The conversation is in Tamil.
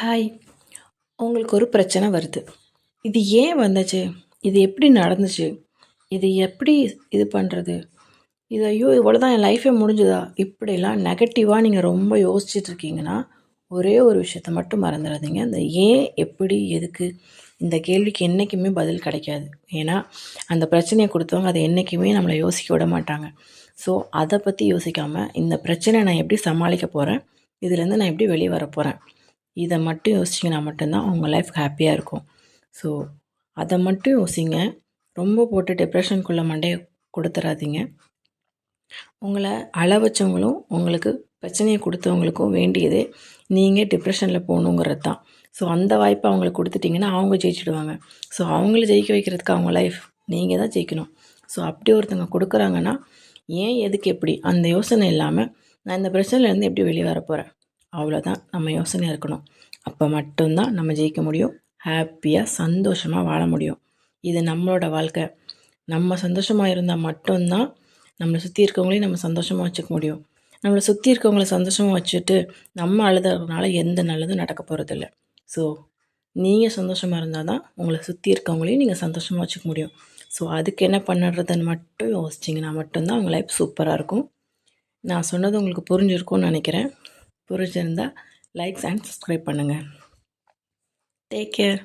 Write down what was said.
ஹாய். உங்களுக்கு ஒரு பிரச்சனை வருது. இது ஏன் வந்துச்சு? இது எப்படி நடந்துச்சு? இது எப்படி இது பண்ணுறது? இது ஐயோ! இவ்வளோதான் என் லைஃபே முடிஞ்சுதா? இப்படிலாம் நெகட்டிவாக நீங்கள் ரொம்ப யோசிச்சுட்ருக்கீங்கன்னா, ஒரே ஒரு விஷயத்த மட்டும் மறந்துடாதீங்க. இந்த ஏன், எப்படி, எதுக்கு இந்த கேள்விக்கு என்றைக்குமே பதில் கிடைக்காது. ஏன்னா, அந்த பிரச்சனைய கொடுத்தவங்க அதை என்றைக்குமே நம்மளை யோசிக்க விட மாட்டாங்க. ஸோ, அதை பற்றி யோசிக்காமல், இந்த பிரச்சனையை நான் எப்படி சமாளிக்க போகிறேன்? இதுலேருந்து நான் எப்படி வெளியே வரப்போகிறேன்? இதை மட்டும் யோசிச்சிங்கன்னா மட்டும்தான் உங்கள் லைஃப் ஹாப்பியாக இருக்கும். ஸோ அதை மட்டும் யோசிங்க. ரொம்ப போட்டு டிப்ரெஷனுக்குள்ளே மண்டையை கொடுத்துறாதீங்க. உங்களை அழ வச்சவங்களும் உங்களுக்கு பிரச்சனையை கொடுத்தவங்களுக்கும் வேண்டியதே நீங்கள் டிப்ரெஷனில் போகணுங்கிறது தான். ஸோ அந்த வாய்ப்பை அவங்களுக்கு கொடுத்துட்டிங்கன்னா அவங்க ஜெயிச்சிடுவாங்க. ஸோ அவங்கள ஜெயிக்க வைக்கிறதுக்கு அவங்க லைஃப் நீங்கள் தான் ஜெயிக்கணும். ஸோ அப்படி ஒருத்தவங்க கொடுக்குறாங்கன்னா ஏன், எதுக்கு, எப்படி அந்த யோசனை இல்லாமல் நான் இந்த பிரச்சனையிலேருந்து எப்படி வெளியே வர போகிறேன், அவ்வளோதான் நம்ம யோசனையாக இருக்கணும். அப்போ மட்டும்தான் நம்ம ஜெயிக்க முடியும். ஹாப்பியாக சந்தோஷமாக வாழ முடியும். இது நம்மளோட வாழ்க்கை. நம்ம சந்தோஷமாக இருந்தால் மட்டும்தான் நம்மளை சுற்றி இருக்கவங்களையும் நம்ம சந்தோஷமாக வச்சுக்க முடியும். நம்மளை சுற்றி இருக்கவங்கள சந்தோஷமாக வச்சுட்டு நம்ம அழுதுறதுனால எந்த நல்லதும் நடக்க போகிறதில்ல. ஸோ நீங்கள் சந்தோஷமாக இருந்தால் தான் உங்களை சுற்றி இருக்கவங்களையும் நீங்கள் சந்தோஷமாக வச்சுக்க முடியும். ஸோ அதுக்கு என்ன பண்ணுறதுன்னு மட்டும் யோசிச்சிங்கன்னா மட்டும்தான் உங்கள் லைஃப் சூப்பராக இருக்கும். நான் சொன்னது உங்களுக்கு புரிஞ்சிருக்கும்னு நினைக்கிறேன். புரிஞ்சிருந்தால் லைக்ஸ் அண்ட் சப்ஸ்கிரைப் பண்ணுங்கள். Take care.